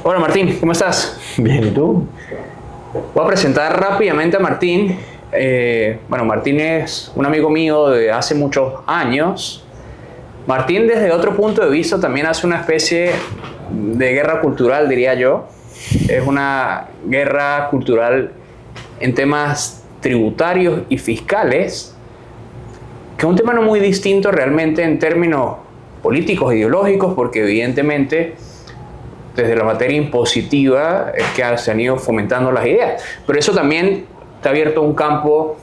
Hola Martín, ¿cómo estás? Bien, ¿y tú? Voy a presentar rápidamente a Martín. Martín es un amigo mío de hace muchos años. Martín, desde otro punto de vista, también hace una especie de guerra cultural, diría yo. Es una guerra cultural en temas tributarios y fiscales, que es un tema no muy distinto realmente en términos políticos e ideológicos, porque evidentemente desde la materia impositiva es que se han ido fomentando las ideas. Pero eso también está abierto un campo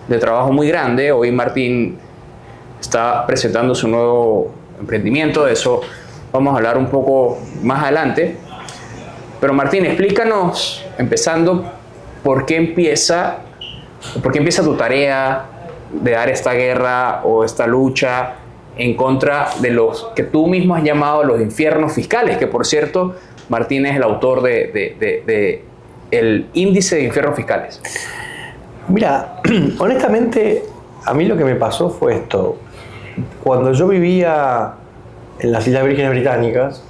de trabajo muy grande. Hoy Martín está presentando su nuevo emprendimiento, de eso vamos a hablar un poco más adelante. Pero Martín, explícanos, empezando, ¿por qué empieza tu tarea de dar esta guerra o esta lucha en contra de los que tú mismo has llamado los infiernos fiscales? Que por cierto, Martín es el autor de el índice de infiernos fiscales. Mira, honestamente, a mí lo que me pasó fue esto. Cuando yo vivía en las Islas Vírgenes Británicas,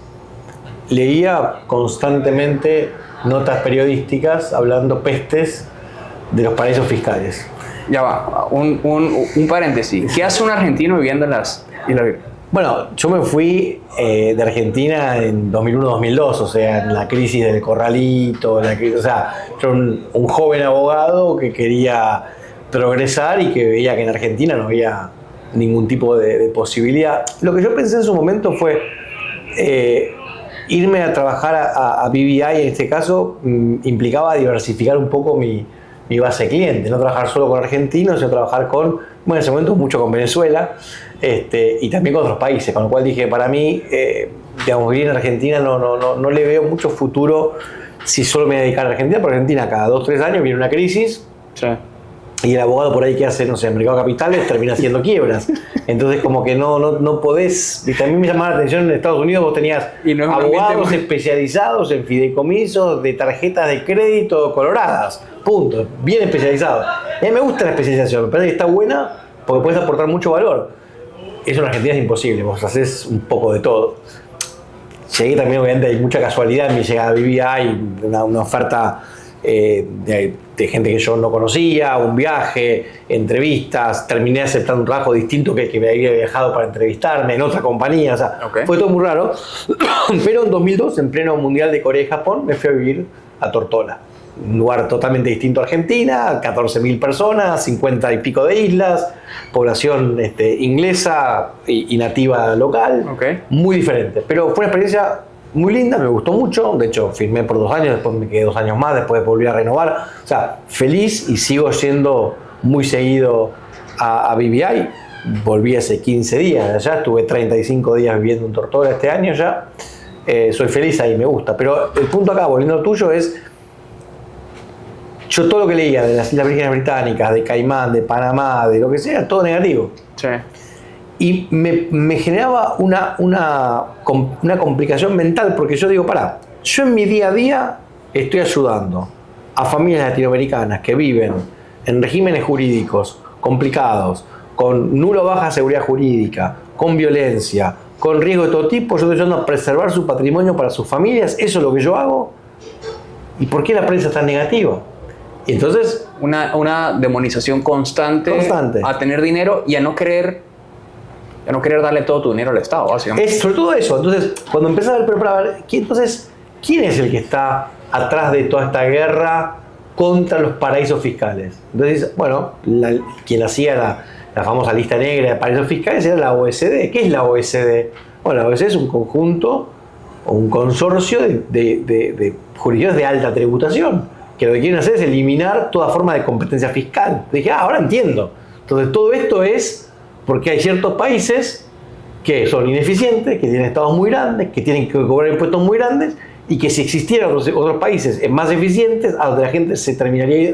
leía constantemente notas periodísticas hablando pestes de los paraísos fiscales. Ya va, un paréntesis. ¿Qué hace un argentino viviendo en las Islas Vírgenes? Bueno, yo me fui de Argentina en 2001-2002, o sea, en la crisis del Corralito, o sea, yo un joven abogado que quería progresar y que veía que en Argentina no había ningún tipo de posibilidad. Lo que yo pensé en su momento fue irme a trabajar a BVI, en este caso, implicaba diversificar un poco mi base de clientes, no trabajar solo con argentinos, sino trabajar con, bueno, en ese momento mucho con Venezuela, y también con otros países, con lo cual dije, para mí, vivir en Argentina no le veo mucho futuro si solo me dedicar a Argentina, porque Argentina cada 2 o 3 años viene una crisis, sí, y el abogado por ahí que hace, no sé, en mercado de capitales termina haciendo quiebras. Entonces como que no podés, y también me llamaba la atención en Estados Unidos, vos tenías abogados especializados en fideicomisos de tarjetas de crédito coloradas, punto, bien especializados. Y a mí me gusta la especialización, me parece que está buena porque puedes aportar mucho valor. Eso en Argentina es imposible, vos haces un poco de todo. Llegué también, obviamente, hay mucha casualidad en mi llegada a BVI, una oferta de gente que yo no conocía, un viaje, entrevistas, terminé aceptando un trabajo distinto que el que me había viajado para entrevistarme en otra compañía, o sea, fue todo muy raro. Pero en 2002, en pleno Mundial de Corea y Japón, me fui a vivir a Tortola, un lugar totalmente distinto a Argentina, 14.000 personas, 50 y pico de islas, población inglesa y nativa local, muy diferente. Pero fue una experiencia muy linda, me gustó mucho, de hecho firmé por 2 años, después me quedé 2 años más, después volví a renovar, o sea, feliz, y sigo yendo muy seguido a BVI. Volví hace 15 días de allá, estuve 35 días viviendo en Tortola este año ya, soy feliz ahí, me gusta, pero el punto acá, volviendo al tuyo, es yo todo lo que leía de las Islas Vírgenes Británicas, de Caimán, de Panamá, de lo que sea, todo negativo. Sí. Y me generaba una complicación mental, porque yo digo, pará, yo en mi día a día estoy ayudando a familias latinoamericanas que viven en regímenes jurídicos complicados, con nula o baja seguridad jurídica, con violencia, con riesgo de todo tipo. Yo estoy ayudando a preservar su patrimonio para sus familias, eso es lo que yo hago. ¿Y por qué la prensa es tan negativa? Y entonces, una demonización constante a tener dinero y a no querer darle todo tu dinero al Estado, básicamente. Es sobre todo eso. Entonces, cuando empezás a ver, pero para ver, ¿quién es el que está atrás de toda esta guerra contra los paraísos fiscales? Entonces, bueno, quien hacía la famosa lista negra de paraísos fiscales era la OECD. ¿Qué es la OECD? Bueno, la OECD es un conjunto o un consorcio de jurisdicciones de alta tributación, que lo que quieren hacer es eliminar toda forma de competencia fiscal. Dije, ahora entiendo. Entonces, todo esto es porque hay ciertos países que son ineficientes, que tienen estados muy grandes, que tienen que cobrar impuestos muy grandes, y que si existieran otros países más eficientes, a donde la gente se terminaría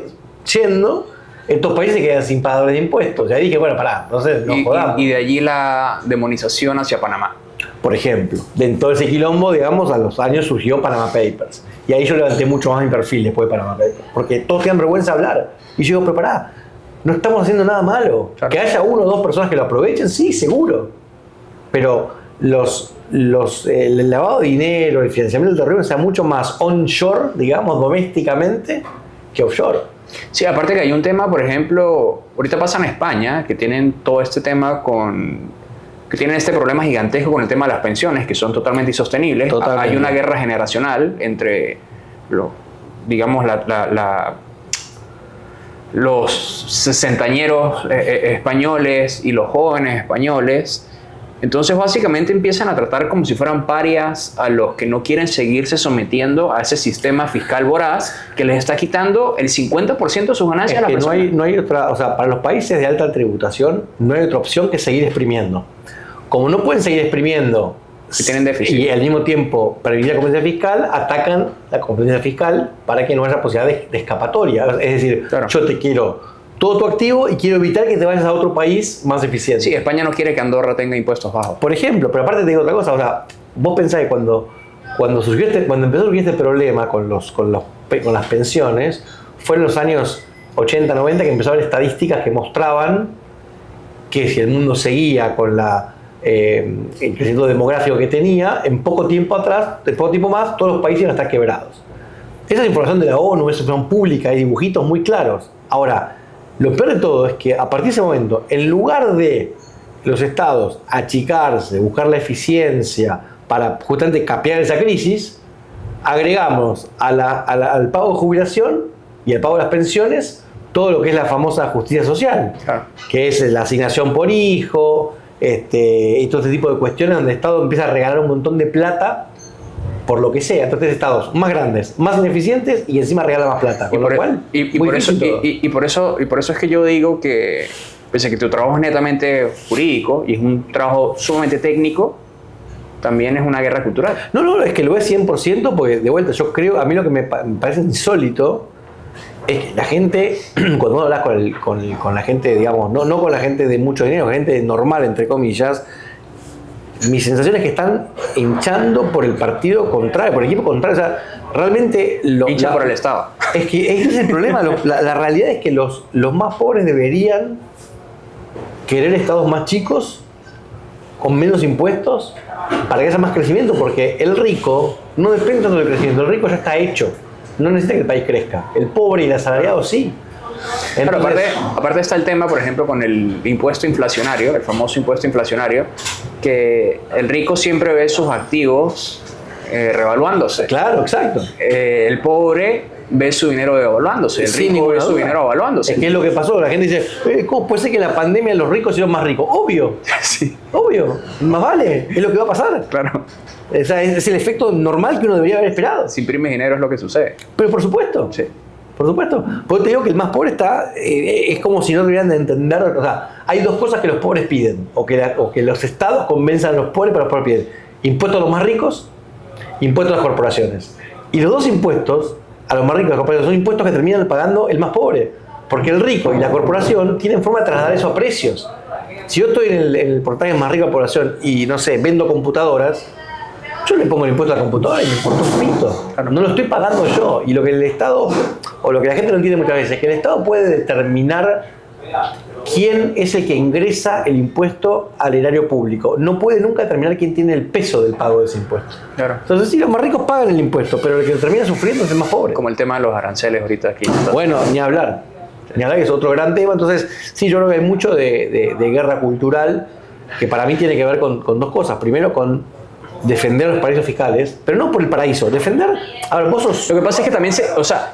yendo, estos países quedan sin pagadores de impuestos. Ya dije, bueno, pará, entonces nos jodamos. Y de allí la demonización hacia Panamá. Por ejemplo, de todo ese quilombo, digamos, a los años surgió Panama Papers. Y ahí yo levanté mucho más mi perfil después de Panama Papers. Porque todos tienen vergüenza de hablar. Y yo digo, pero pará, no estamos haciendo nada malo. Claro. Que haya 1 o 2 personas que lo aprovechen, sí, seguro. Pero el lavado de dinero, el financiamiento del terrorismo sea mucho más onshore, digamos, domésticamente, que offshore. Sí, aparte que hay un tema, por ejemplo, ahorita pasa en España, que tienen todo este tema que tienen este problema gigantesco con el tema de las pensiones, que son totalmente insostenibles. Totalmente. Hay una guerra generacional entre, digamos, los sesentañeros españoles y los jóvenes españoles. Entonces básicamente empiezan a tratar como si fueran parias a los que no quieren seguirse sometiendo a ese sistema fiscal voraz que les está quitando el 50% de sus ganancias a la persona. No hay otra, o sea, para los países de alta tributación no hay otra opción que seguir exprimiendo. Como no pueden seguir exprimiendo que tienen déficit y al mismo tiempo prevenir la competencia fiscal, atacan la competencia fiscal para que no haya posibilidad de escapatoria. Es decir, claro, yo te quiero todo tu activo y quiero evitar que te vayas a otro país más eficiente. Sí, España no quiere que Andorra tenga impuestos bajos. Por ejemplo, pero aparte te digo otra cosa, o sea, vos pensás que cuando empezó a surgir este problema con las pensiones, fue en los años 80, 90 que empezó a haber estadísticas que mostraban que si el mundo seguía con el crecimiento demográfico que tenía, en poco tiempo más, todos los países iban a estar quebrados. Esa es información de la ONU, esa información pública, hay dibujitos muy claros. Ahora, lo peor de todo es que a partir de ese momento, en lugar de los estados achicarse, buscar la eficiencia para justamente capear esa crisis, agregamos al pago de jubilación y al pago de las pensiones todo lo que es la famosa justicia social, claro, que es la asignación por hijo, y todo este tipo de cuestiones donde el Estado empieza a regalar un montón de plata por lo que sea. Entonces estados más grandes, más ineficientes y encima regala más plata. Con lo cual, por eso es que yo digo que, pese a que tu trabajo es netamente jurídico y es un trabajo sumamente técnico, también es una guerra cultural. No, es que lo es 100%, porque de vuelta yo creo, a mí lo que me parece insólito es que la gente, cuando uno habla con la gente, digamos, no con la gente de mucho dinero, con la gente normal, entre comillas, mi sensación es que están hinchando por el partido contrario, por el equipo contrario. O sea, realmente... Hincha por el Estado. Es que ese es el problema. La realidad es que los más pobres deberían querer estados más chicos, con menos impuestos, para que haya más crecimiento, porque el rico no depende tanto del crecimiento. El rico ya está hecho. No necesita que el país crezca. El pobre y el asalariado sí. Entonces, pero aparte está el tema, por ejemplo, con el impuesto inflacionario, el famoso impuesto inflacionario, que el rico siempre ve sus activos revaluándose. Claro, exacto. El pobre ve su dinero devaluándose, el rico ve su dinero evaluándose. Es que es lo que pasó, la gente dice, ¿cómo puede ser que en la pandemia los ricos sean más ricos? Obvio, sí, obvio, más vale, es lo que va a pasar. Claro. O sea, es el efecto normal que uno debería haber esperado. Si imprimes dinero es lo que sucede. Pero por supuesto. Sí. Por supuesto. Porque te digo que el más pobre está, es como si no tuvieran de entender. O sea, hay dos cosas que los pobres piden, o que los estados convenzan a los pobres para los pobres piden: impuestos a los más ricos, impuestos a las corporaciones. Y los dos impuestos, a los más ricos y a las corporaciones, son impuestos que terminan pagando el más pobre. Porque el rico y la corporación tienen forma de trasladar eso a precios. Si yo estoy en el portaje más rico de la población y, no sé, vendo computadoras, yo le pongo el impuesto a la computadora y me importa un pito. Claro. No lo estoy pagando yo. Y lo que el Estado, o lo que la gente no entiende muchas veces, es que el Estado puede determinar quién es el que ingresa el impuesto al erario público. No puede nunca determinar quién tiene el peso del pago de ese impuesto. Claro. Entonces sí, los más ricos pagan el impuesto, pero el que termina sufriendo es el más pobre. Como el tema de los aranceles ahorita aquí. Bueno, ni hablar. Ni hablar, que es otro gran tema. Entonces sí, yo creo que hay mucho de guerra cultural que para mí tiene que ver con dos cosas. Primero, con defender los paraísos fiscales, pero no por el paraíso, defender... A ver, vos sos... Lo que pasa es que también ¿sabes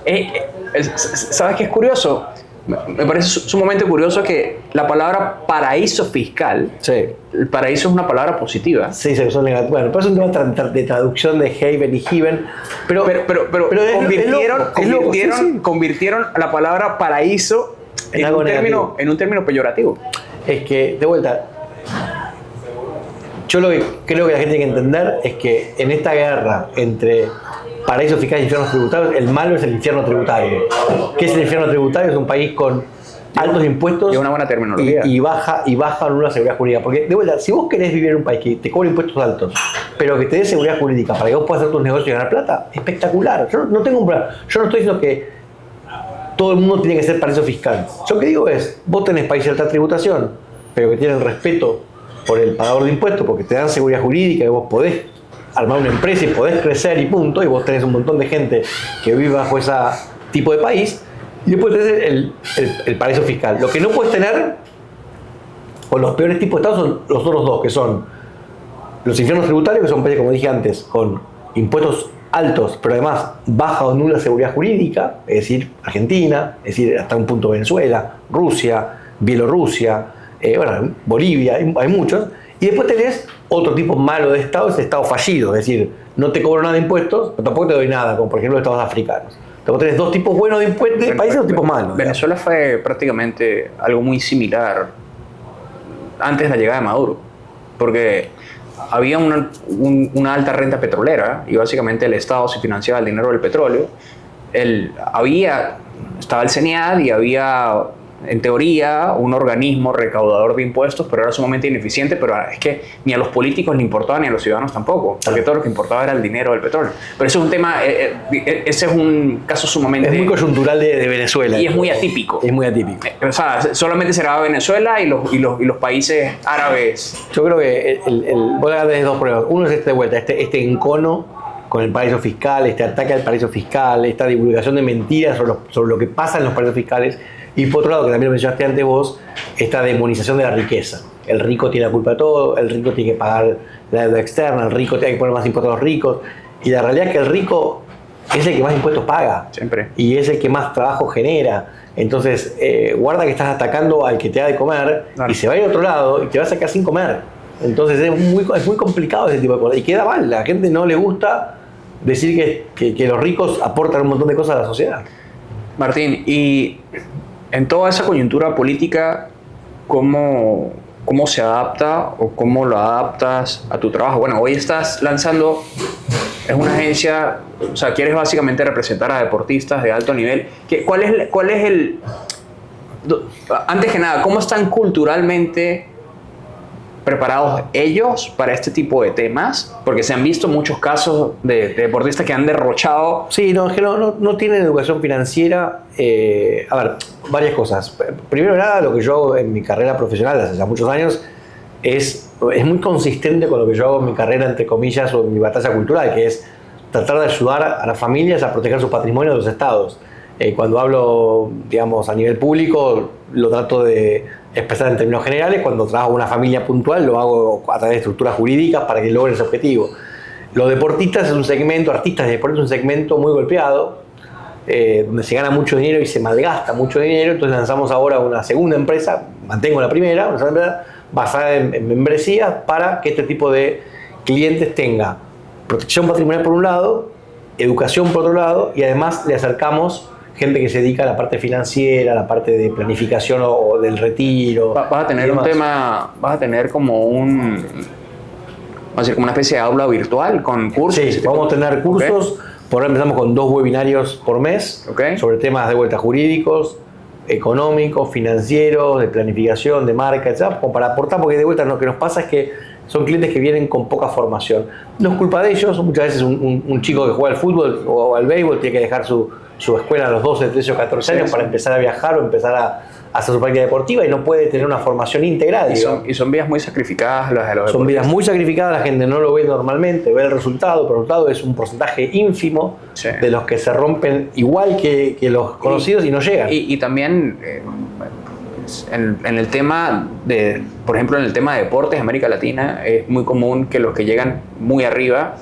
qué es curioso? Me parece sumamente curioso que la palabra paraíso fiscal, sí, el paraíso es una palabra positiva. Sí, se usó negativa. Bueno, pero es un tema de traducción de Haven y Heaven, pero convirtieron la palabra paraíso en un término peyorativo. Es que, de vuelta, yo lo que creo que la gente tiene que entender es que en esta guerra entre paraísos fiscales y infiernos tributarios, el malo es el infierno tributario. ¿Qué es el infierno tributario? Es un país con altos impuestos y una buena terminología y baja una seguridad jurídica. Porque, de vuelta, si vos querés vivir en un país que te cobra impuestos altos, pero que te dé seguridad jurídica para que vos puedas hacer tus negocios y ganar plata, espectacular. Yo no tengo un problema. Yo no estoy diciendo que todo el mundo tiene que ser paraíso fiscal. Yo lo que digo es, vos tenés países de alta tributación, pero que tienen respeto por el pagador de impuestos, porque te dan seguridad jurídica y vos podés armar una empresa y podés crecer y punto, y vos tenés un montón de gente que vive bajo ese tipo de país, y después tenés el paraíso fiscal. Lo que no puedes tener, o los peores tipos de estados, son los otros dos, que son los infiernos tributarios, que son países, como dije antes, con impuestos altos, pero además baja o nula seguridad jurídica, es decir, Argentina, es decir, hasta un punto Venezuela, Rusia, Bielorrusia, bueno, Bolivia, hay muchos. Y después tenés otro tipo malo de Estado, es el Estado fallido, es decir, no te cobro nada de impuestos, pero tampoco te doy nada, como por ejemplo los Estados africanos. Entonces tenés dos tipos buenos de impuestos de países y dos tipos malos. Venezuela fue prácticamente algo muy similar antes de la llegada de Maduro, porque había una alta renta petrolera y básicamente el Estado se financiaba el dinero del petróleo. Estaba el CENIAD y había, en teoría, un organismo recaudador de impuestos, pero era sumamente ineficiente, pero es que ni a los políticos le importaba ni a los ciudadanos tampoco, porque todo lo que importaba era el dinero del petróleo. Pero eso es un tema, ese es un caso sumamente... Es muy coyuntural de Venezuela. Y es muy atípico. Es muy atípico. O sea, solamente se graba Venezuela y los países árabes. Yo creo que voy a dar desde dos pruebas. Uno es de vuelta, este encono con el paraíso fiscal, este ataque al paraíso fiscal, esta divulgación de mentiras sobre lo que pasa en los paraísos fiscales. Y por otro lado, que también lo mencionaste antes vos, esta demonización de la riqueza. El rico tiene la culpa de todo, el rico tiene que pagar la deuda externa, el rico tiene que poner más impuestos a los ricos. Y la realidad es que el rico es el que más impuestos paga. Siempre. Y es el que más trabajo genera. Entonces, guarda que estás atacando al que te da de comer, claro, y se va a ir a otro lado y te va a sacar sin comer. Entonces es muy complicado ese tipo de cosas. Y queda mal, la gente no le gusta decir que los ricos aportan un montón de cosas a la sociedad. Martín, y en toda esa coyuntura política, ¿cómo se adapta o cómo lo adaptas a tu trabajo? Bueno, hoy estás lanzando, es una agencia, o sea, quieres básicamente representar a deportistas de alto nivel. ¿Cuál es el... Antes que nada, ¿cómo están culturalmente preparados ellos para este tipo de temas? Porque se han visto muchos casos de deportistas que han derrochado. Sí, no, es que no tienen educación financiera. A ver, varias cosas. Primero que nada, lo que yo hago en mi carrera profesional hace ya muchos años es muy consistente con lo que yo hago en mi carrera, entre comillas, o en mi batalla cultural, que es tratar de ayudar a las familias a proteger su patrimonio de los estados. Cuando hablo, digamos, a nivel público, lo trato de expresar en términos generales. Cuando trabajo con una familia puntual, lo hago a través de estructuras jurídicas para que logren ese objetivo. Los deportistas es un segmento, artistas de deporte es un segmento muy golpeado, donde se gana mucho dinero y se malgasta mucho dinero. Entonces lanzamos ahora una segunda empresa, mantengo la primera, una segunda empresa basada en membresías para que este tipo de clientes tenga protección patrimonial por un lado, educación por otro lado, y además le acercamos gente que se dedica a la parte financiera, a la parte de planificación o del retiro. Vas a tener un tema, vas a tener como una especie de aula virtual con cursos. Sí, vamos a tener cursos. Okay. Por ahora empezamos con 2 webinarios por mes, okay, sobre temas de vuelta jurídicos, económicos, financieros, de planificación, de marca, etc. Como para aportar, porque de vuelta lo que nos pasa es que son clientes que vienen con poca formación. No es culpa de ellos. Muchas veces un chico que juega al fútbol o al béisbol tiene que dejar su escuela a los 12, 13 o 14 años para empezar a viajar o empezar a hacer su práctica deportiva, y no puede tener una formación integral. Y son vidas muy sacrificadas las de los deportistas. Son vidas muy sacrificadas, la gente no lo ve normalmente, ve el resultado, pero el resultado es un porcentaje ínfimo, sí, de los que se rompen igual que los conocidos y no llegan. Y también en el tema de, por ejemplo, en el tema de deportes en América Latina, es muy común que los que llegan muy arriba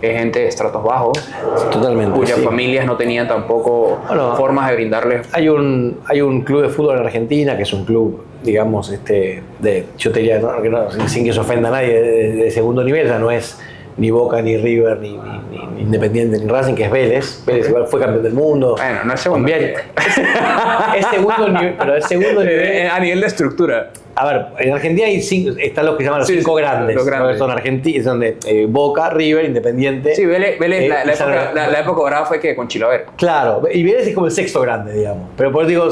es gente de estratos bajos, totalmente, cuyas sí, familias no tenían tampoco formas de brindarles. Hay un club de fútbol en Argentina que es un club, digamos, yo te diría, sin que se ofenda a nadie, de segundo nivel. Ya no es ni Boca, ni River, ni Independiente, ni Racing, que es Vélez. Vélez igual fue campeón del mundo. Bueno, no es segundo nivel. Es segundo nivel, pero es segundo nivel a nivel de estructura. A ver, en Argentina están los que llaman los 5 grandes. Los grandes. Son Argentina, son de Boca, River, Independiente. Sí, Vélez la época dorada fue que con Chilaver. Claro, y Vélez es como el 6º grande, digamos. Pero por eso digo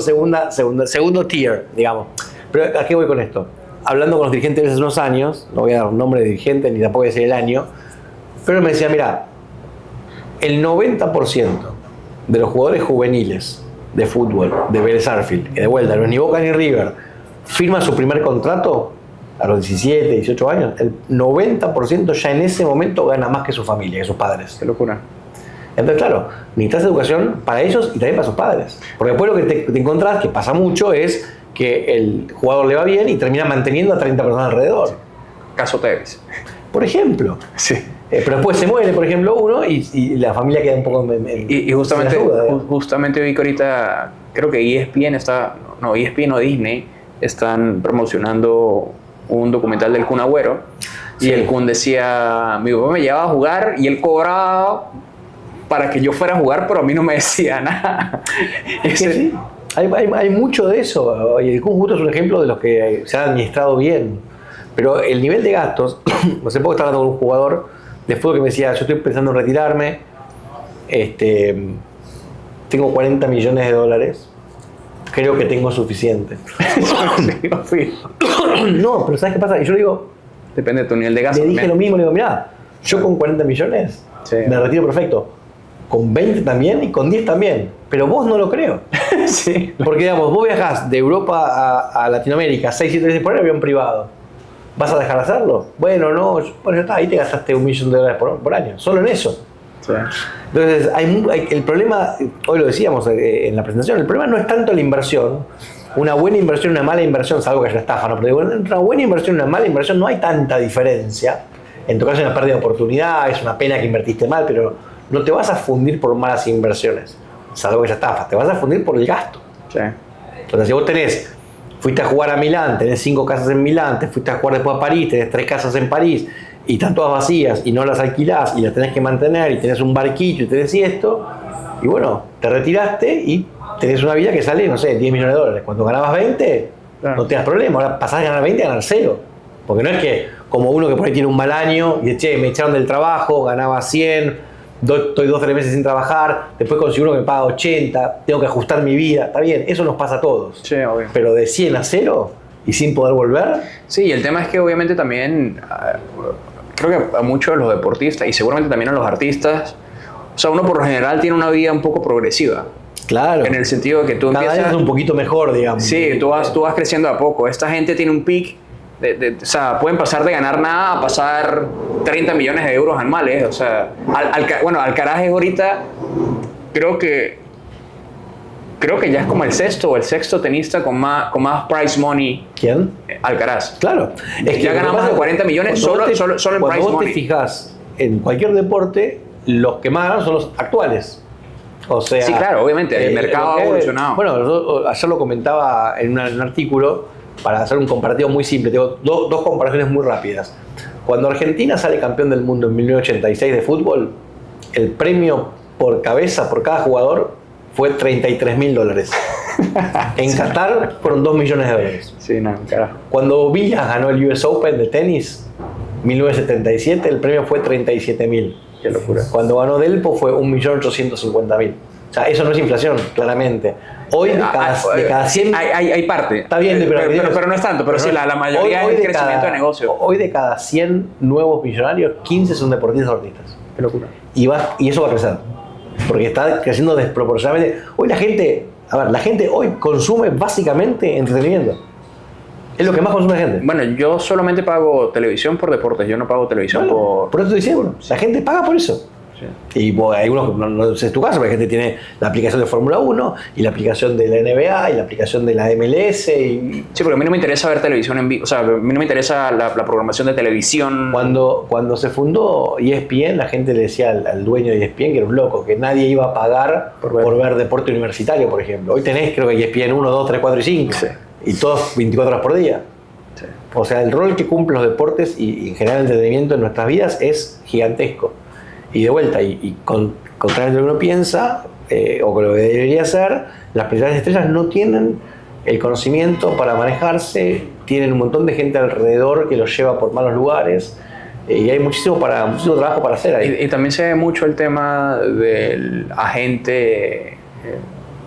segundo tier, digamos. Pero ¿a qué voy con esto? Hablando con los dirigentes de hace unos años, no voy a dar un nombre de dirigente ni tampoco voy a decir el año, pero me decía, mira, el 90% de los jugadores juveniles de fútbol de Vélez Sarsfield, que de vuelta no es ni Boca ni River, firman su primer contrato a los 17, 18 años, el 90% ya en ese momento gana más que su familia, que sus padres. Qué locura. Entonces, claro, necesitas educación para ellos y también para sus padres. Porque después lo que te encontrás, que pasa mucho, es que el jugador le va bien y termina manteniendo a 30 personas alrededor. Caso Tevez. Por ejemplo. Sí. Pero después se muere, por ejemplo, uno y la familia queda un poco Y justamente, sin ayuda, justamente vi que ahorita, creo que ESPN o Disney están promocionando un documental del Kun Agüero. Sí. Y el Kun decía, mi papá me llevaba a jugar y él cobraba para que yo fuera a jugar, pero a mí no me decía nada. Es que sí, hay mucho de eso. Y el Kun justo es un ejemplo de los que se han administrado bien. Pero el nivel de gastos, hace poco estaba hablando con un jugador de fútbol que me decía, yo estoy pensando en retirarme, tengo 40 millones de dólares, creo que tengo suficiente. No, pero ¿sabes qué pasa? Y yo le digo, depende de tu nivel de gasto. le dije lo mismo, le digo, mirá, yo con 40 millones sí, me retiro perfecto. Con 20 también y con 10 también. Pero vos no lo creo. Sí. Porque, digamos, vos viajás de Europa a Latinoamérica 6-7 veces por avión privado. ¿Vas a dejar de hacerlo? Bueno, no. Bueno, ya está. Ahí te gastaste $1 millón por año. Solo en eso. Sí. Entonces, el problema, hoy lo decíamos en la presentación, el problema no es tanto la inversión. Una buena inversión, una mala inversión, salvo que haya estafa, ¿no? Pero digo, entre una buena inversión y una mala inversión no hay tanta diferencia. En tu caso hay una pérdida de oportunidad, es una pena que invertiste mal, pero no te vas a fundir por malas inversiones, salvo que ya estafas, te vas a fundir por el gasto. Sí. Entonces, si vos fuiste a jugar a Milán, tenés 5 casas en Milán, te fuiste a jugar después a París, tenés 3 casas en París, y están todas vacías, y no las alquilás, y las tenés que mantener, y tenés un barquito, y tenés esto, y bueno, te retiraste, y tenés una vida que sale, no sé, $10 millones. Cuando ganabas 20, claro, no te das problema, ahora pasás de ganar 20 a ganar 0. Porque no es que, como uno que por ahí tiene un mal año, y che, me echaron del trabajo, ganaba 100, estoy 2 o 3 meses sin trabajar, después consigo uno que me paga 80, tengo que ajustar mi vida, está bien, eso nos pasa a todos. Sí, obvio. Pero de 100 a 0 y sin poder volver. Sí, y el tema es que obviamente también, creo que a muchos de los deportistas y seguramente también a los artistas, o sea, uno por lo general tiene una vida un poco progresiva. Claro. En el sentido de que tú cada empiezas... vez es un poquito mejor, digamos. Sí, tú vas creciendo a poco. Esta gente tiene un peak. O sea, pueden pasar de ganar nada a pasar 30 millones de euros anuales. O sea, Alcaraz es ahorita, creo que ya es como el sexto o el sexto tenista con más prize money. ¿Quién? Alcaraz. Claro. Es que ya gana más de 40 millones solo en prize money. Cuando vos te fijas en cualquier deporte, los que más ganan son los actuales. O sea, sí, claro, obviamente, el mercado ha evolucionado. Bueno, yo ayer lo comentaba en un artículo para hacer un comparativo muy simple. Tengo dos comparaciones muy rápidas. Cuando Argentina sale campeón del mundo en 1986 de fútbol, el premio por cabeza, por cada jugador, fue $33.000. En Qatar fueron $2 millones. Sí, no, carajo. Cuando Villas ganó el US Open de tenis, 1977, el premio fue $37.000. Qué locura. Cuando ganó Delpo fue 1.850.000. O sea, eso no es inflación, claramente. Hoy de cada 100... Hay parte. Está bien, pero no es tanto. Pero sí, la mayoría es crecimiento de negocio. Hoy de cada 100 nuevos millonarios, 15 son deportistas o artistas. Qué locura. Y eso va a crecer. Porque está creciendo desproporcionadamente. Hoy la gente hoy consume básicamente entretenimiento. Es lo que más consume la gente. Bueno, yo solamente pago televisión por deportes, yo no pago televisión por eso estoy diciendo, la gente paga por eso. Sí. Y bueno, hay unos, no sé si es tu caso, pero la gente tiene la aplicación de Fórmula 1 y la aplicación de la NBA y la aplicación de la MLS. Sí, porque a mí no me interesa ver televisión en vivo, o sea, a mí no me interesa la programación de televisión. Cuando se fundó ESPN, la gente le decía al dueño de ESPN que era un loco, que nadie iba a pagar por ver deporte universitario, por ejemplo. Hoy tenés, creo que ESPN 1, 2, 3, 4 y 5. Sí. Y todos 24 horas por día. Sí. O sea, el rol que cumplen los deportes y en general el entretenimiento en nuestras vidas es gigantesco. Y de vuelta, contrario a lo que uno piensa, o que lo que debería ser, las principales estrellas no tienen el conocimiento para manejarse, tienen un montón de gente alrededor que los lleva por malos lugares, y hay muchísimo trabajo para hacer ahí. Y también se ve mucho el tema del agente...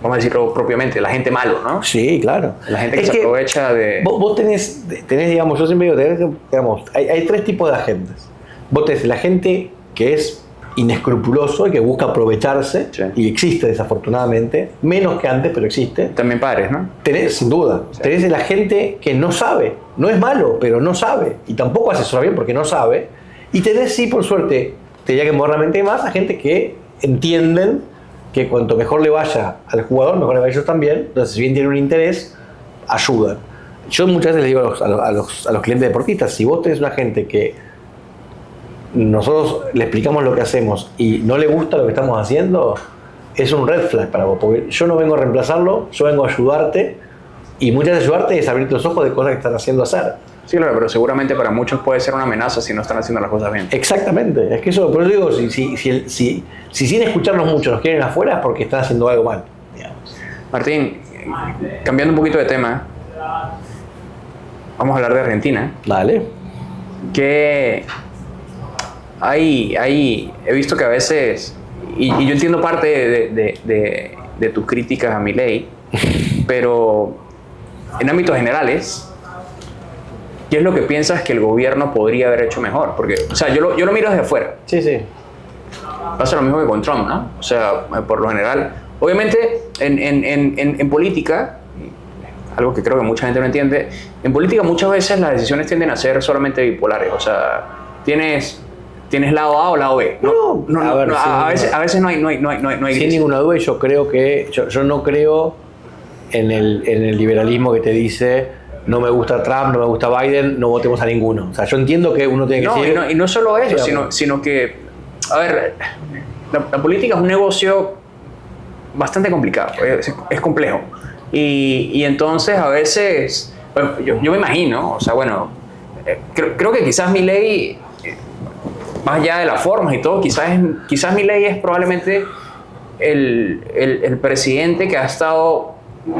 vamos a decirlo propiamente, la gente malo, ¿no? Sí, claro. La gente que se aprovecha de... Vos tenés, yo siempre digo, hay 3 tipos de agentes. Vos tenés la gente que es inescrupuloso y que busca aprovecharse, Sí. y existe desafortunadamente, menos que antes, pero existe. También padres, ¿no? Tenés, sin duda, tenés de la gente que no sabe, no es malo, pero no sabe, y tampoco asesora bien porque no sabe, y tenés, sí, por suerte, te diría que modernamente más, a gente que entienden que cuanto mejor le vaya al jugador, mejor le va a ellos también, entonces si bien tienen un interés, ayudan. Yo muchas veces le digo a los clientes deportistas, si vos tenés una gente que nosotros le explicamos lo que hacemos y no le gusta lo que estamos haciendo, es un red flag para vos, porque yo no vengo a reemplazarlo, yo vengo a ayudarte, y muchas veces ayudarte es abrirte los ojos de cosas que están haciendo hacer. Sí, claro, pero seguramente para muchos puede ser una amenaza si no están haciendo las cosas bien. Exactamente, es que eso, por eso digo, si sin escucharnos mucho nos quieren afuera es porque están haciendo algo mal, digamos. Martín, cambiando un poquito de tema, vamos a hablar de Argentina. Dale. Que he visto que a veces, y yo entiendo parte de tus críticas a Milei, pero en ámbitos generales, ¿qué es lo que piensas que el gobierno podría haber hecho mejor? Porque, o sea, yo lo miro desde afuera. Sí, sí. Pasa lo mismo que con Trump, ¿no? O sea, por lo general, obviamente en política, algo que creo que mucha gente no entiende, en política muchas veces las decisiones tienden a ser solamente bipolares. O sea, tienes lado A o lado B. A veces no hay Sin gris. ninguna duda, yo creo que yo no creo en el liberalismo que te dice no me gusta Trump, no me gusta Biden, no votemos a ninguno. O sea, yo entiendo que uno tiene que decir... Y no solo eso, sino que, a ver, la política es un negocio bastante complicado, es complejo. Y entonces a veces, bueno, yo me imagino, o sea, bueno, creo que quizás Milei, más allá de las formas y todo, quizás Milei es probablemente el presidente que ha estado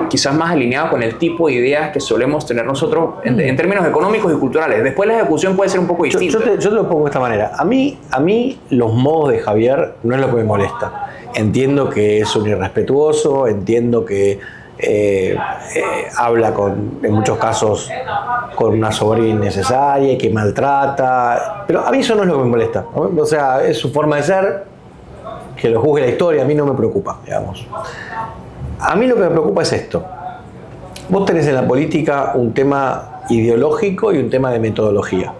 quizás más alineado con el tipo de ideas que solemos tener nosotros en términos económicos y culturales. Después la ejecución puede ser un poco distinta. Yo te lo pongo de esta manera. A mí los modos de Javier no es lo que me molesta. Entiendo que es un irrespetuoso, entiendo que habla en muchos casos con una soberbia innecesaria y que maltrata, pero a mí eso no es lo que me molesta, ¿no? O sea, es su forma de ser, que lo juzgue la historia, a mí no me preocupa, digamos. A mí lo que me preocupa es esto. Vos tenés en la política un tema ideológico y un tema de metodología.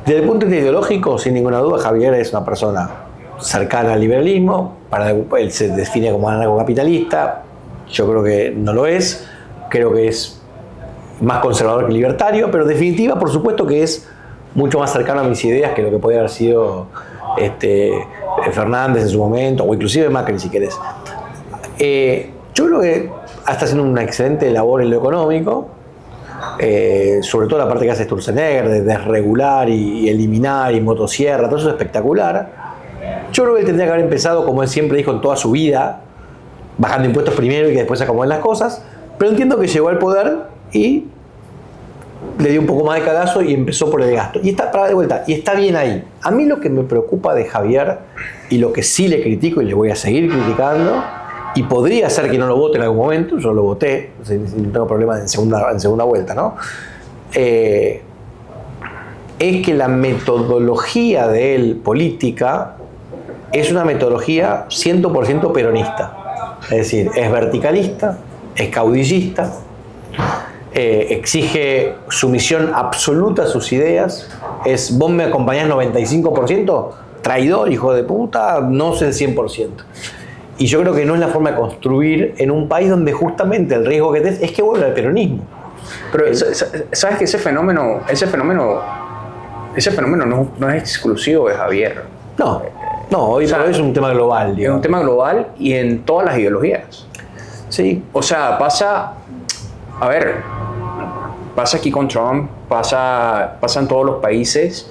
Desde el punto de vista ideológico, sin ninguna duda, Javier es una persona cercana al liberalismo, él se define como anarcocapitalista. Yo creo que no lo es, creo que es más conservador que libertario, pero en definitiva, por supuesto que es mucho más cercano a mis ideas que lo que podía haber sido Fernández en su momento, o inclusive Macri si querés. Yo creo que está haciendo una excelente labor en lo económico, sobre todo la parte que hace Sturzenegger, de desregular y eliminar y motosierra, todo eso es espectacular. Yo creo que él tendría que haber empezado, como él siempre dijo en toda su vida, bajando impuestos primero y que después se acomoden las cosas, pero entiendo que llegó al poder y le dio un poco más de cagazo y empezó por el gasto. Y está para de vuelta, y está bien ahí. A mí lo que me preocupa de Javier, y lo que sí le critico y le voy a seguir criticando, y podría ser que no lo vote en algún momento, yo lo voté, no tengo problema en segunda vuelta, ¿no? Es que la metodología de él, política, es una metodología 100% peronista. Es decir, es verticalista, es caudillista, exige sumisión absoluta a sus ideas, es vos me acompañás 95%, traidor, hijo de puta, no sé el 100%. Y yo creo que no es la forma de construir en un país donde justamente el riesgo que tenés es que vuelva al peronismo. Pero sabes que ese fenómeno no es exclusivo de Javier. No, hoy por hoy es un tema global. Es un tema global y en todas las ideologías. Sí. O sea, pasa aquí con Trump, pasa en todos los países.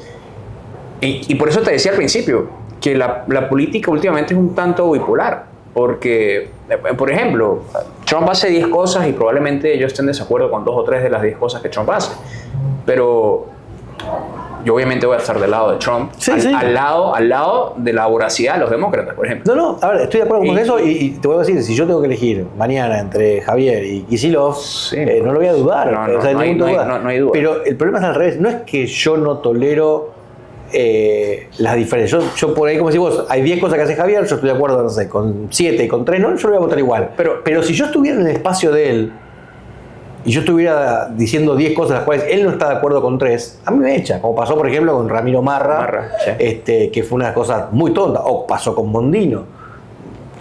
Y por eso te decía al principio que la política últimamente es un tanto bipolar. Porque, por ejemplo, Trump hace 10 cosas y probablemente ellos estén en desacuerdo con 2 o 3 de las 10 cosas que Trump hace. Pero yo obviamente voy a estar del lado de Trump, al lado de la voracidad de los demócratas, por ejemplo. No, a ver, estoy de acuerdo con eso y te voy a decir, si yo tengo que elegir mañana entre Javier y Kicillof, sí, no lo voy a dudar. No hay duda. Pero el problema es al revés, no es que yo no tolero las diferencias. Yo por ahí, como si vos, hay 10 cosas que hace Javier, yo estoy de acuerdo, no sé, con 7 y con 3, no, yo lo voy a votar igual. Pero si yo estuviera en el espacio de él y yo estuviera diciendo 10 cosas las cuales él no está de acuerdo con 3, a mí me echa, como pasó por ejemplo con Ramiro Marra, sí. Que fue una cosa muy tonta, o pasó con Mondino,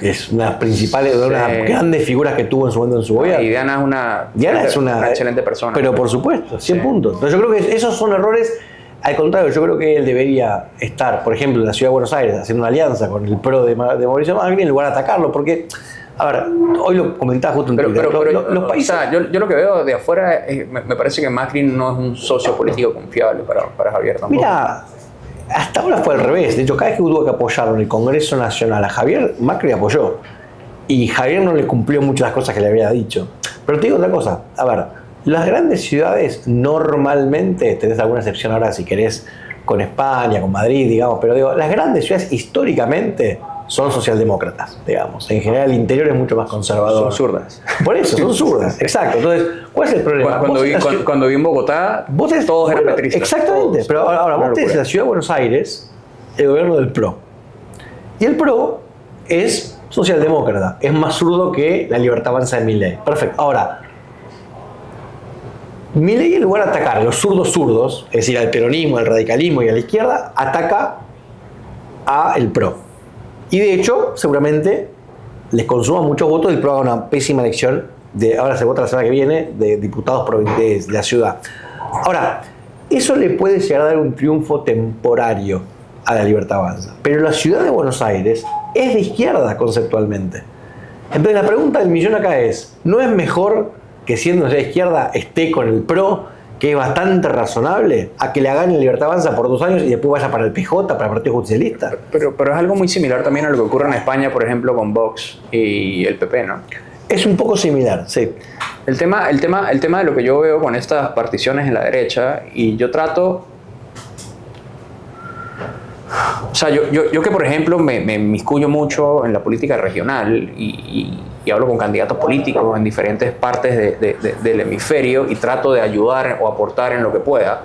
que es una de las principales, sí, de unas grandes figuras que tuvo en su momento en su gobierno. Y Diana es una excelente persona. Pero por supuesto, 100 puntos. Entonces yo creo que esos son errores. Al contrario, yo creo que él debería estar, por ejemplo, en la Ciudad de Buenos Aires, haciendo una alianza con el PRO de Mauricio Macri en lugar de atacarlo, porque, a ver, hoy lo comentaba justo en Twitter, los países... O sea, yo lo que veo de afuera, me parece que Macri no es un socio político confiable para Javier tampoco. Mira, hasta ahora fue al revés. De hecho, cada vez que tuvo que apoyar en el Congreso Nacional a Javier, Macri apoyó. Y Javier no le cumplió muchas cosas que le había dicho. Pero te digo otra cosa, a ver... Las grandes ciudades normalmente, tenés alguna excepción ahora si querés con España, con Madrid, digamos, pero digo, las grandes ciudades históricamente son socialdemócratas, digamos. En general el interior es mucho más conservador. Son zurdas. Por eso, son zurdas, exacto. Entonces, ¿cuál es el problema? Cuando vi en Bogotá, todos eran petristas. Exactamente, todos. Pero ahora vos tenés en la Ciudad de Buenos Aires el gobierno del PRO. Y el PRO es socialdemócrata, es más zurdo que la Libertad Avanza de Milei. Perfecto. Ahora, Milei, en lugar de atacar a los zurdos, es decir, al peronismo, al radicalismo y a la izquierda, ataca al PRO. Y de hecho, seguramente les consuma muchos votos y el PRO haga una pésima elección, ahora se vota la semana que viene, de diputados de la ciudad. Ahora, eso le puede llegar a dar un triunfo temporario a la Libertad Avanza. Pero la ciudad de Buenos Aires es de izquierda conceptualmente. Entonces la pregunta del millón acá es, ¿no es mejor que siendo de izquierda esté con el PRO, que es bastante razonable, a que le hagan la Libertad Avanza por 2 años y después vaya para el PJ, para el Partido Justicialista? Pero es algo muy similar también a lo que ocurre en España, por ejemplo, con Vox y el PP, ¿no? Es un poco similar, sí. El tema de lo que yo veo con estas particiones en la derecha, y yo trato... O sea, yo que por ejemplo me inmiscuyo mucho en la política regional y hablo con candidatos políticos en diferentes partes del hemisferio y trato de ayudar o aportar en lo que pueda,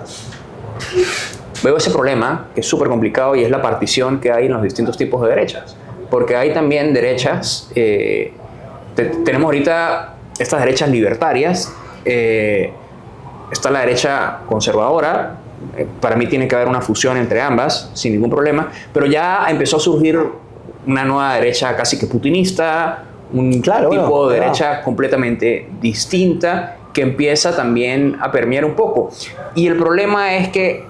veo ese problema que es súper complicado y es la partición que hay en los distintos tipos de derechas. Porque hay también derechas, tenemos ahorita estas derechas libertarias, está la derecha conservadora. Para mí tiene que haber una fusión entre ambas, sin ningún problema, pero ya empezó a surgir una nueva derecha casi que putinista, un tipo de derecha completamente distinta que empieza también a permear un poco. Y el problema es que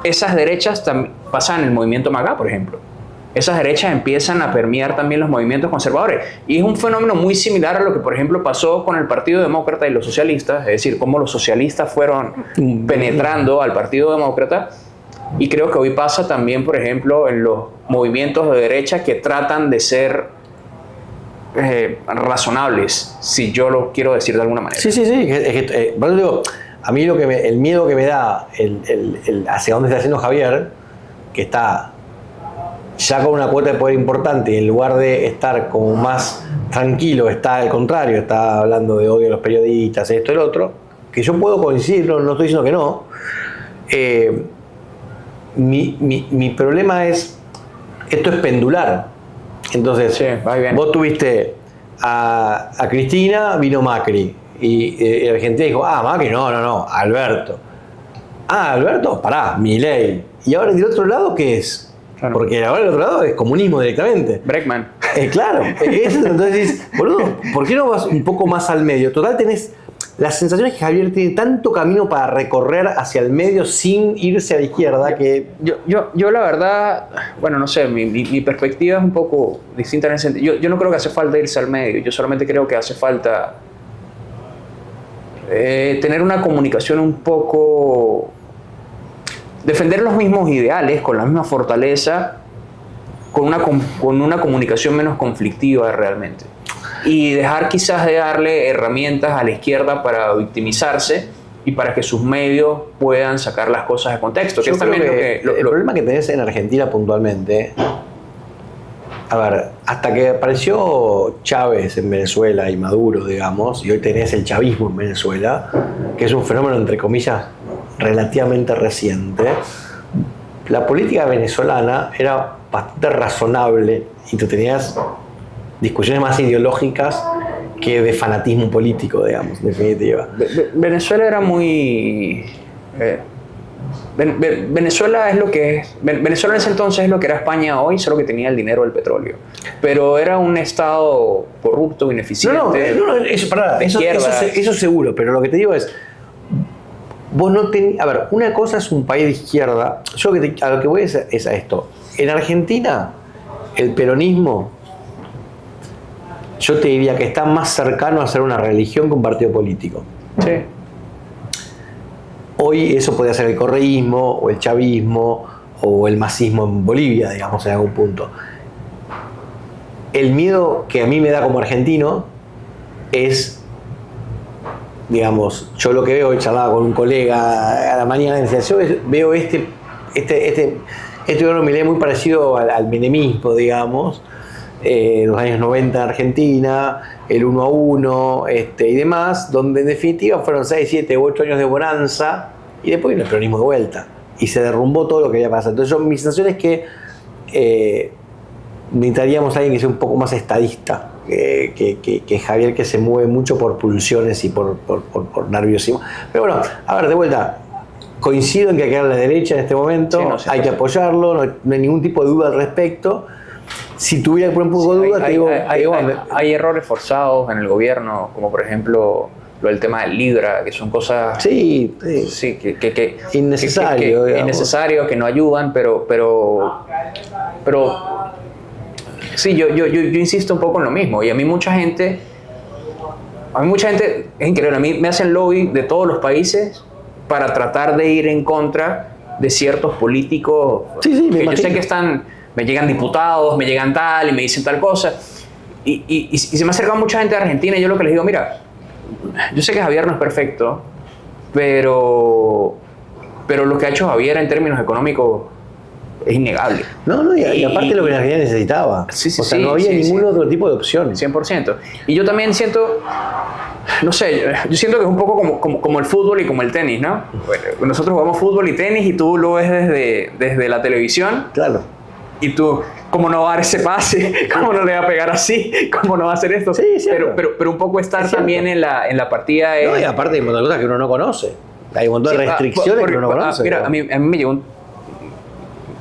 esas derechas pasan en el movimiento MAGA, por ejemplo. Esas derechas empiezan a permear también los movimientos conservadores. Y es un fenómeno muy similar a lo que, por ejemplo, pasó con el Partido Demócrata y los socialistas, es decir, cómo los socialistas fueron penetrando al Partido Demócrata. Y creo que hoy pasa también, por ejemplo, en los movimientos de derecha que tratan de ser razonables, si yo lo quiero decir de alguna manera. Sí. Bueno, digo, a mí el miedo que me da hacia dónde está haciendo Javier, que está ya con una cuota de poder importante y en lugar de estar como más tranquilo, está al contrario, está hablando de odio a los periodistas, esto y lo otro, que yo puedo coincidir, no estoy diciendo que no. Mi problema es, esto es pendular. Entonces, sí, vos tuviste a Cristina, vino Macri, y Argentina dijo, Macri, no, Alberto. Alberto, pará, Milei. Y ahora del otro lado, ¿qué es? Claro. Porque ahora del otro lado es comunismo directamente. Breckman. Claro. Entonces dices, boludo, ¿por qué no vas un poco más al medio? Total, tenés la sensación es que Javier tiene tanto camino para recorrer hacia el medio sin irse a la izquierda que... Yo la verdad, bueno, no sé, mi perspectiva es un poco distinta en ese sentido. Yo no creo que hace falta irse al medio, yo solamente creo que hace falta tener una comunicación un poco... defender los mismos ideales, con la misma fortaleza, con una comunicación menos conflictiva realmente. Y dejar quizás de darle herramientas a la izquierda para victimizarse y para que sus medios puedan sacar las cosas de contexto. Que es también el problema que tenés en Argentina puntualmente, a ver, hasta que apareció Chávez en Venezuela y Maduro, digamos, y hoy tenés el chavismo en Venezuela, que es un fenómeno, entre comillas, relativamente reciente, la política venezolana era bastante razonable y tú tenías discusiones más ideológicas que de fanatismo político, digamos, en definitiva. Venezuela era muy... Venezuela es lo que es. Venezuela en ese entonces es lo que era España hoy, solo que tenía el dinero del petróleo. Pero era un estado corrupto, ineficiente. No, eso seguro, pero lo que te digo es, vos no tenés... A ver, una cosa es un país de izquierda. Yo a lo que voy es a esto. En Argentina, el peronismo, yo te diría que está más cercano a ser una religión que un partido político. Sí. Hoy eso podría ser el correísmo, o el chavismo, o el masismo en Bolivia, digamos, en algún punto. El miedo que a mí me da como argentino es, digamos, yo lo que veo, charlaba con un colega a la mañana, decía, yo veo este gobierno Milei muy parecido al menemismo, digamos, los años 90 en Argentina, el 1 a 1 y demás, donde en definitiva fueron 6, 7, 8 años de bonanza y después vino el peronismo de vuelta y se derrumbó todo lo que había pasado. Entonces mi sensación es que necesitaríamos a alguien que sea un poco más estadista que Javier, que se mueve mucho por pulsiones y por nerviosismo. Pero bueno, a ver, de vuelta, coincido en que hay que dar a la derecha en este momento, sí, hay que apoyarlo, no hay ningún tipo de duda al respecto. Si tuviera que poner un poco de duda, hay errores forzados en el gobierno, como por ejemplo lo del tema del Libra, que son cosas que innecesarios, que no ayudan, pero sí, yo insisto un poco en lo mismo. Y a mí mucha gente, es increíble, a mí me hacen lobby de todos los países para tratar de ir en contra de ciertos políticos que yo sé que me llegan diputados, me llegan tal y me dicen tal cosa. Y se me acerca mucha gente de Argentina y yo lo que les digo, mira, yo sé que Javier no es perfecto, pero lo que ha hecho Javier en términos económicos es innegable. Y aparte lo que la Argentina necesitaba. No había ningún otro tipo de opción. 100%. Y yo también siento, no sé, yo siento que es un poco como el fútbol y como el tenis, ¿no? Bueno, nosotros jugamos fútbol y tenis y tú lo ves desde la televisión. Claro. Y tú, ¿cómo no va a dar ese pase? ¿Cómo no le va a pegar así? ¿Cómo no va a hacer esto? Sí, pero un poco estar también en la partida. Y aparte hay un montón de cosas que uno no conoce. Hay un montón de restricciones que uno no conoce. Mira, a mí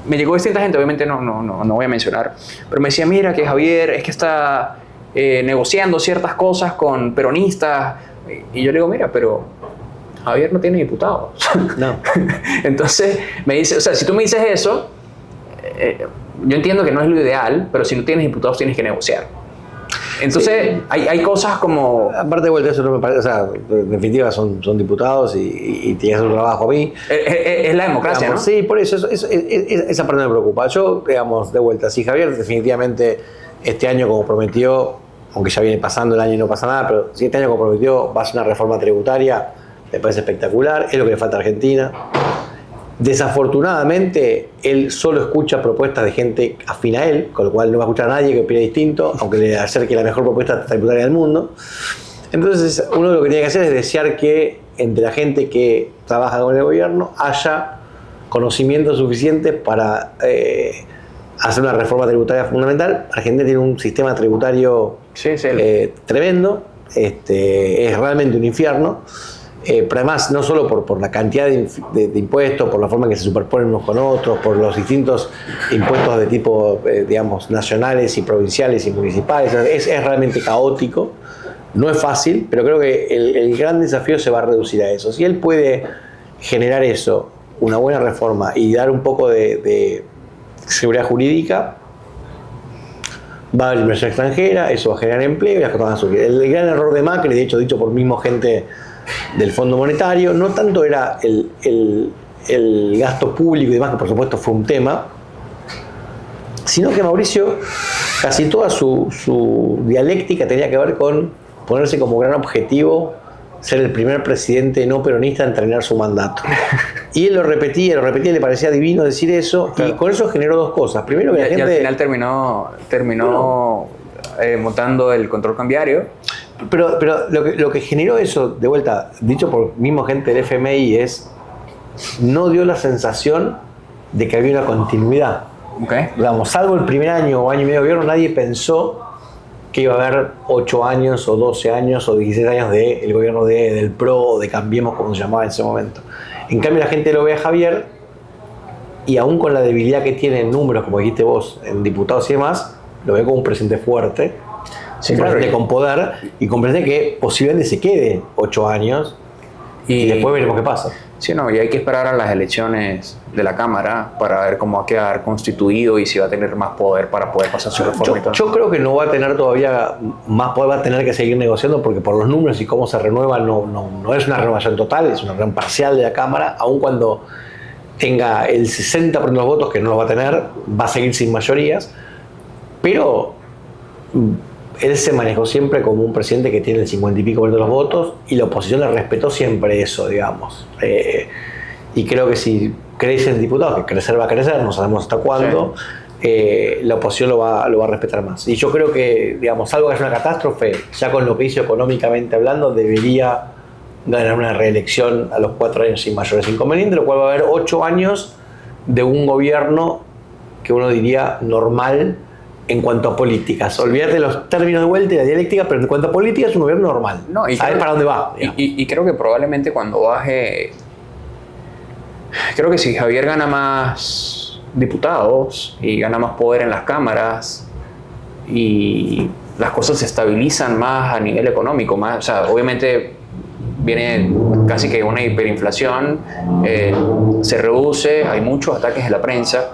me llegó distinta gente, obviamente no voy a mencionar, pero me decía, mira que Javier es que está negociando ciertas cosas con peronistas. Y yo le digo, mira, pero Javier no tiene diputados. No. Entonces me dice, o sea, si tú me dices eso, yo entiendo que no es lo ideal, pero si no tienes diputados tienes que negociar. Entonces sí. hay cosas como... Aparte de vuelta, eso no me parece, o sea, en definitiva son diputados y tienes un trabajo a mí. Es la democracia, digamos, ¿no? Sí, por eso, esa parte me preocupa. Yo, digamos, de vuelta, si Javier definitivamente este año como prometió, aunque ya viene pasando el año y no pasa nada, pero si este año como prometió va a ser una reforma tributaria, me parece espectacular, es lo que le falta a Argentina. Desafortunadamente, él solo escucha propuestas de gente afín a él, con lo cual no va a escuchar a nadie que opine distinto, aunque le acerque la mejor propuesta tributaria del mundo. Entonces, uno lo que tiene que hacer es desear que entre la gente que trabaja con el gobierno haya conocimiento suficiente para hacer una reforma tributaria fundamental. Argentina tiene un sistema tributario tremendo, es realmente un infierno. Pero además, no solo por la cantidad de impuestos, por la forma en que se superponen unos con otros, por los distintos impuestos de tipo, digamos, nacionales y provinciales y municipales, es realmente caótico, no es fácil, pero creo que el gran desafío se va a reducir a eso. Si él puede generar eso, una buena reforma y dar un poco de seguridad jurídica, va a haber inversión extranjera, eso va a generar empleo y las cosas van a subir. El gran error de Macri, de hecho dicho por mismo gente del Fondo Monetario, no tanto era el gasto público y demás, que por supuesto fue un tema, sino que Mauricio, casi toda su dialéctica tenía que ver con ponerse como gran objetivo ser el primer presidente no peronista en terminar su mandato. Y él lo repetía, le parecía divino decir eso, claro. Y con eso generó dos cosas. Primero que la gente... Y al final terminó montando el control cambiario. Pero lo que generó eso, de vuelta, dicho por mismo gente del FMI, no dio la sensación de que había una continuidad. Okay. Digamos, salvo el primer año o año y medio de gobierno, nadie pensó que iba a haber 8 años o 12 años o 16 años del gobierno del PRO o de Cambiemos, como se llamaba en ese momento. En cambio, la gente lo ve a Javier y aún con la debilidad que tiene en números, como dijiste vos, en diputados y demás, lo ve como un presidente fuerte, Sí, un claro. presidente con poder y comprende que posiblemente se quede 8 años y después veremos qué pasa. Sí, no, y hay que esperar a las elecciones de la Cámara para ver cómo va a quedar constituido y si va a tener más poder para poder pasar su reforma y todo. Yo creo que no va a tener todavía más poder, va a tener que seguir negociando porque por los números y cómo se renueva no es una renovación total, es una renovación parcial de la Cámara, aun cuando tenga el 60% de los votos, que no los va a tener, va a seguir sin mayorías, pero él se manejó siempre como un presidente que tiene el 50 y pico por ciento de los votos y la oposición le respetó siempre eso, digamos. Y creo que si crecen diputados, que crecer va a crecer, no sabemos hasta cuándo, la oposición lo va a respetar más. Y yo creo que, digamos, algo que es una catástrofe, ya con lo que hizo económicamente hablando, debería ganar una reelección a los 4 años sin mayores inconvenientes, lo cual va a haber 8 años de un gobierno que uno diría normal en cuanto a políticas. Olvídate de los términos de vuelta y la dialéctica, pero en cuanto a políticas es un gobierno normal. No, y ¿sabes creo, para dónde va? Y creo que probablemente cuando baje... Creo que si Javier gana más diputados y gana más poder en las cámaras y las cosas se estabilizan más a nivel económico, más, o sea, obviamente viene casi que una hiperinflación, se reduce, hay muchos ataques en la prensa,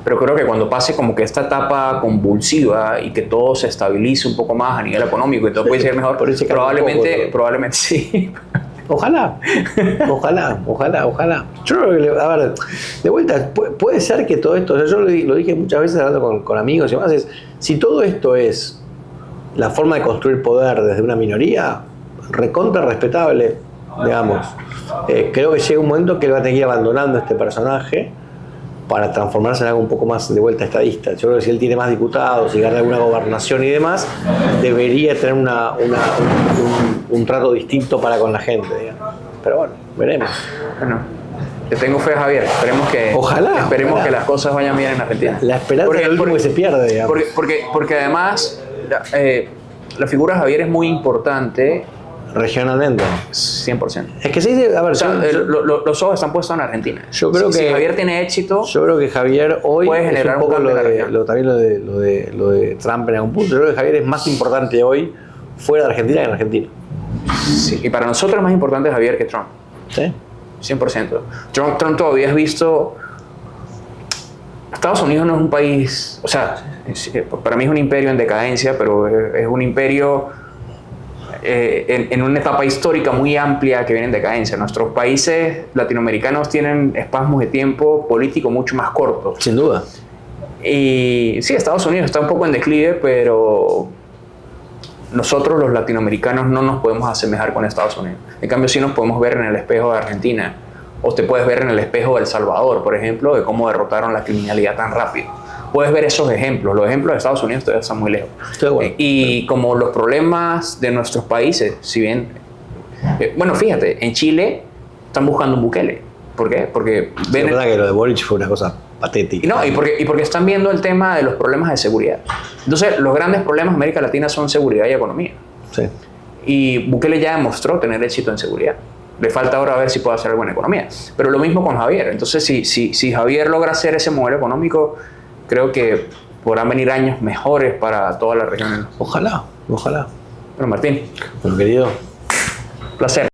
pero creo que cuando pase como que esta etapa convulsiva y que todo se estabilice un poco más a nivel económico y todo puede ser mejor, probablemente sí. Ojalá. Yo creo que, a ver, de vuelta, puede ser que todo esto, yo lo dije muchas veces hablando con amigos y demás, si todo esto es la forma de construir poder desde una minoría, recontra respetable, digamos. Creo que llega un momento que él va a tener que ir abandonando este personaje para transformarse en algo un poco más de vuelta estadista. Yo creo que si él tiene más diputados y gana alguna gobernación y demás, debería tener un trato distinto para con la gente, digamos. Pero bueno, veremos. Bueno, le tengo fe a Javier. Esperemos Ojalá. que las cosas vayan bien en Argentina. La esperanza es lo último que se pierde, digamos. Porque además la figura de Javier es muy importante. Regionalmente. 100%. Es que se dice, a ver, O sea, los ojos están puestos en Argentina. Yo creo si que Javier tiene éxito, yo creo que Javier hoy puede es generar un poco un cambio en la también lo de Trump en algún punto. Yo creo que Javier es más importante hoy fuera de Argentina que en Argentina. sí, y para nosotros es más importante Javier que Trump. ¿Sí? 100%. Trump todavía es visto... Estados Unidos no es un país... O sea, para mí es un imperio en decadencia, pero es un imperio en una etapa histórica muy amplia que viene en decadencia. Nuestros países latinoamericanos tienen espasmos de tiempo político mucho más cortos. Sin duda. Y sí, Estados Unidos está un poco en declive, pero nosotros los latinoamericanos no nos podemos asemejar con Estados Unidos. En cambio, sí nos podemos ver en el espejo de Argentina, o te puedes ver en el espejo de El Salvador, por ejemplo, de cómo derrotaron la criminalidad tan rápido. Puedes ver esos ejemplos. Los ejemplos de Estados Unidos todavía están muy lejos. Y como los problemas de nuestros países, si bien... bueno, fíjate, en Chile están buscando un Bukele. ¿Por qué? Porque ven... Es verdad que lo de Boric fue una cosa patética. No, y porque están viendo el tema de los problemas de seguridad. Entonces, los grandes problemas de América Latina son seguridad y economía. Sí. Y Bukele ya demostró tener éxito en seguridad. Le falta ahora ver si puede hacer algo en economía. Pero lo mismo con Javier. Entonces, si Javier logra hacer ese modelo económico, creo que podrán venir años mejores para toda la región. Ojalá. Bueno, Martín. Bueno, querido. Placer.